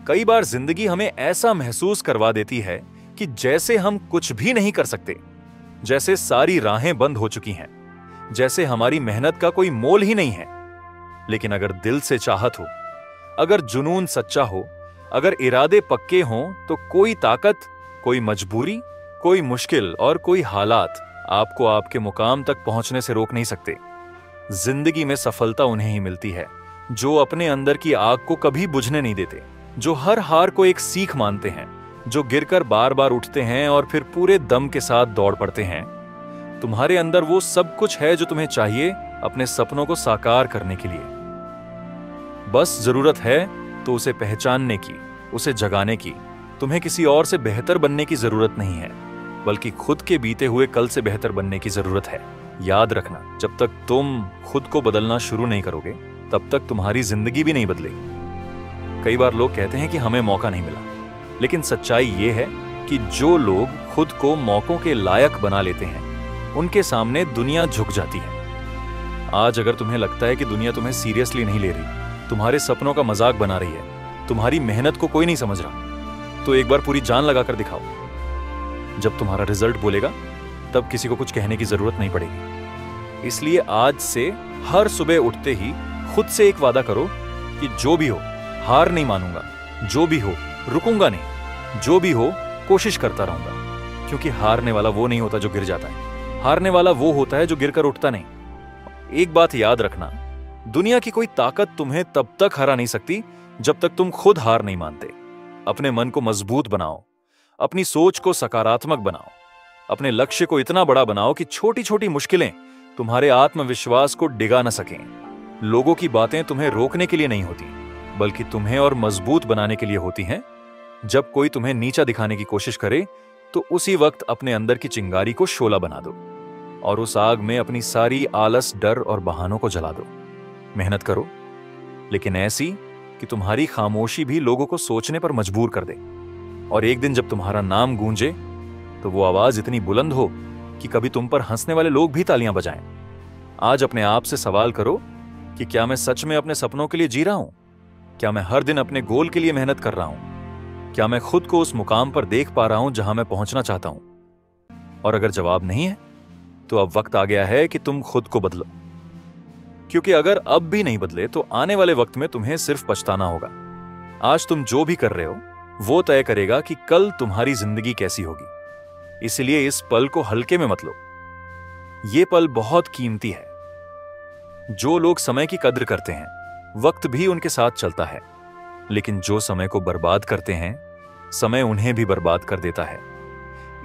कई बार जिंदगी हमें ऐसा महसूस करवा देती है कि जैसे हम कुछ भी नहीं कर सकते, जैसे सारी राहें बंद हो चुकी हैं, जैसे हमारी मेहनत का कोई मोल ही नहीं है। लेकिन अगर दिल से चाहत हो, अगर जुनून सच्चा हो, अगर इरादे पक्के हों, तो कोई ताकत, कोई मजबूरी, कोई मुश्किल और कोई हालात आपको आपके मुकाम तक पहुंचने से रोक नहीं सकते। जिंदगी में सफलता उन्हें ही मिलती है जो अपने अंदर की आग को कभी बुझने नहीं देते, जो हर हार को एक सीख मानते हैं, जो गिरकर बार बार उठते हैं और फिर पूरे दम के साथ दौड़ पड़ते हैं। तुम्हारे अंदर वो सब कुछ है जो तुम्हें चाहिए अपने सपनों को साकार करने के लिए। बस जरूरत है तो उसे पहचानने की, उसे जगाने की। तुम्हें किसी और से बेहतर बनने की जरूरत नहीं है, बल्कि खुद के बीते हुए कल से बेहतर बनने की जरूरत है। याद रखना, जब तक तुम खुद को बदलना शुरू नहीं करोगे, तब तक तुम्हारी जिंदगी भी नहीं बदलेगी। कई बार लोग कहते हैं कि हमें मौका नहीं मिला, लेकिन सच्चाई यह है कि जो लोग खुद को मौकों के लायक बना लेते हैं, उनके सामने दुनिया झुक जाती है। आज अगर तुम्हें लगता है कि दुनिया तुम्हें सीरियसली नहीं ले रही, तुम्हारे सपनों का मजाक बना रही है, तुम्हारी मेहनत को कोई नहीं समझ रहा, तो एक बार पूरी जान लगाकर दिखाओ। जब तुम्हारा रिजल्ट बोलेगा, तब किसी को कुछ कहने की जरूरत नहीं पड़ेगी। इसलिए आज से हर सुबह उठते ही खुद से एक वादा करो कि जो भी हो, हार नहीं मानूंगा, जो भी हो रुकूंगा नहीं, जो भी हो कोशिश करता रहूंगा। क्योंकि हारने वाला वो नहीं होता जो गिर जाता है, हारने वाला वो होता है जो गिरकर उठता नहीं। एक बात याद रखना, दुनिया की कोई ताकत तुम्हें तब तक हरा नहीं सकती जब तक तुम खुद हार नहीं मानते। अपने मन को मजबूत बनाओ, अपनी सोच को सकारात्मक बनाओ, अपने लक्ष्य को इतना बड़ा बनाओ कि छोटी छोटी मुश्किलें तुम्हारे आत्मविश्वास को डिगा न सकें। लोगों की बातें तुम्हें रोकने के लिए नहीं होती, बल्कि तुम्हें और मजबूत बनाने के लिए होती हैं। जब कोई तुम्हें नीचा दिखाने की कोशिश करे, तो उसी वक्त अपने अंदर की चिंगारी को शोला बना दो और उस आग में अपनी सारी आलस, डर और बहानों को जला दो। मेहनत करो, लेकिन ऐसी कि तुम्हारी खामोशी भी लोगों को सोचने पर मजबूर कर दे। और एक दिन जब तुम्हारा नाम गूंजे, तो वो आवाज इतनी बुलंद हो कि कभी तुम पर हंसने वाले लोग भी तालियां बजाएं। आज अपने आप से सवाल करो कि क्या मैं सच में अपने सपनों के लिए जी रहा हूं? क्या मैं हर दिन अपने गोल के लिए मेहनत कर रहा हूं? क्या मैं खुद को उस मुकाम पर देख पा रहा हूं जहां मैं पहुंचना चाहता हूं? और अगर जवाब नहीं है, तो अब वक्त आ गया है कि तुम खुद को बदलो। क्योंकि अगर अब भी नहीं बदले, तो आने वाले वक्त में तुम्हें सिर्फ पछताना होगा। आज तुम जो भी कर रहे हो, वो तय करेगा कि कल तुम्हारी जिंदगी कैसी होगी। इसलिए इस पल को हल्के में मत लो। ये पल बहुत कीमती है। जो लोग समय की कद्र करते हैं, वक्त भी उनके साथ चलता है, लेकिन जो समय को बर्बाद करते हैं, समय उन्हें भी बर्बाद कर देता है।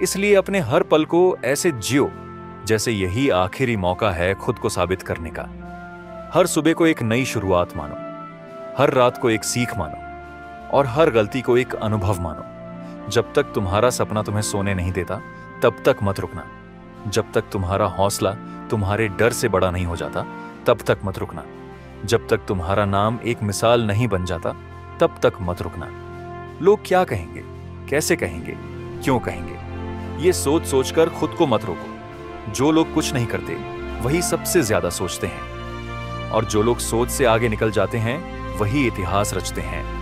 इसलिए अपने हर पल को ऐसे जियो जैसे यही आखिरी मौका है खुद को साबित करने का। हर सुबह को एक नई शुरुआत मानो, हर रात को एक सीख मानो और हर गलती को एक अनुभव मानो। जब तक तुम्हारा सपना तुम्हें सोने नहीं देता, तब तक मत रुकना। जब तक तुम्हारा हौसला तुम्हारे डर से बड़ा नहीं हो जाता, तब तक मत रुकना। जब तक तुम्हारा नाम एक मिसाल नहीं बन जाता, तब तक मत रुकना। लोग क्या कहेंगे, कैसे कहेंगे, क्यों कहेंगे, ये सोच सोचकर खुद को मत रोको। जो लोग कुछ नहीं करते, वही सबसे ज्यादा सोचते हैं, और जो लोग सोच से आगे निकल जाते हैं, वही इतिहास रचते हैं।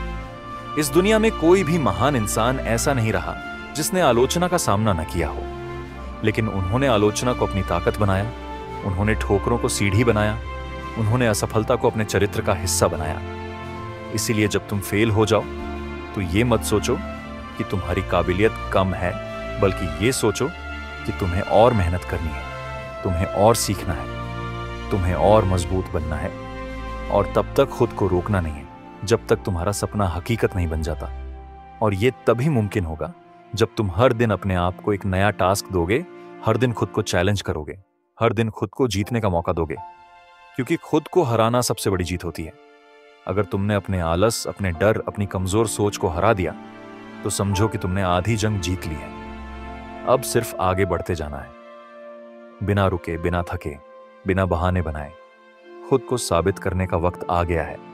इस दुनिया में कोई भी महान इंसान ऐसा नहीं रहा जिसने आलोचना का सामना न किया हो, लेकिन उन्होंने आलोचना को अपनी ताकत बनाया, उन्होंने ठोकरों को सीढ़ी बनाया, उन्होंने असफलता को अपने चरित्र का हिस्सा बनाया। इसीलिए जब तुम फेल हो जाओ, तो ये मत सोचो कि तुम्हारी काबिलियत कम है, बल्कि ये सोचो कि तुम्हें और मेहनत करनी है, तुम्हें और सीखना है, तुम्हें और मजबूत बनना है। और तब तक खुद को रोकना नहीं है जब तक तुम्हारा सपना हकीकत नहीं बन जाता। और ये तभी मुमकिन होगा जब तुम हर दिन अपने आप को एक नया टास्क दोगे, हर दिन खुद को चैलेंज करोगे, हर दिन खुद को जीतने का मौका दोगे। क्योंकि खुद को हराना सबसे बड़ी जीत होती है। अगर तुमने अपने आलस, अपने डर, अपनी कमजोर सोच को हरा दिया, तो समझो कि तुमने आधी जंग जीत ली है। अब सिर्फ आगे बढ़ते जाना है, बिना रुके, बिना थके, बिना बहाने बनाए। खुद को साबित करने का वक्त आ गया है।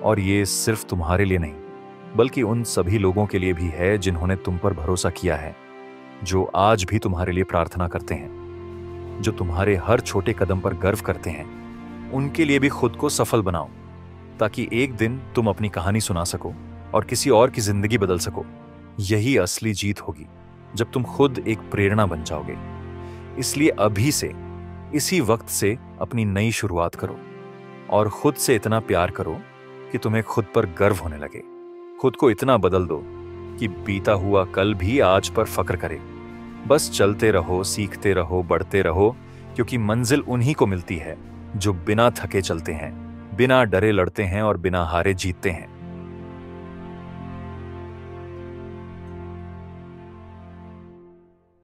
और ये सिर्फ तुम्हारे लिए नहीं, बल्कि उन सभी लोगों के लिए भी है जिन्होंने तुम पर भरोसा किया है, जो आज भी तुम्हारे लिए प्रार्थना करते हैं, जो तुम्हारे हर छोटे कदम पर गर्व करते हैं। उनके लिए भी खुद को सफल बनाओ, ताकि एक दिन तुम अपनी कहानी सुना सको और किसी और की जिंदगी बदल सको। यही असली जीत होगी, जब तुम खुद एक प्रेरणा बन जाओगे। इसलिए अभी से, इसी वक्त से अपनी नई शुरुआत करो और खुद से इतना प्यार करो कि तुम्हें खुद पर गर्व होने लगे। खुद को इतना बदल दो कि बीता हुआ कल भी आज पर फक्र करे। बस चलते रहो, सीखते रहो, बढ़ते रहो, क्योंकि मंजिल उन्हीं को मिलती है जो बिना थके चलते हैं, बिना डरे लड़ते हैं और बिना हारे जीतते हैं।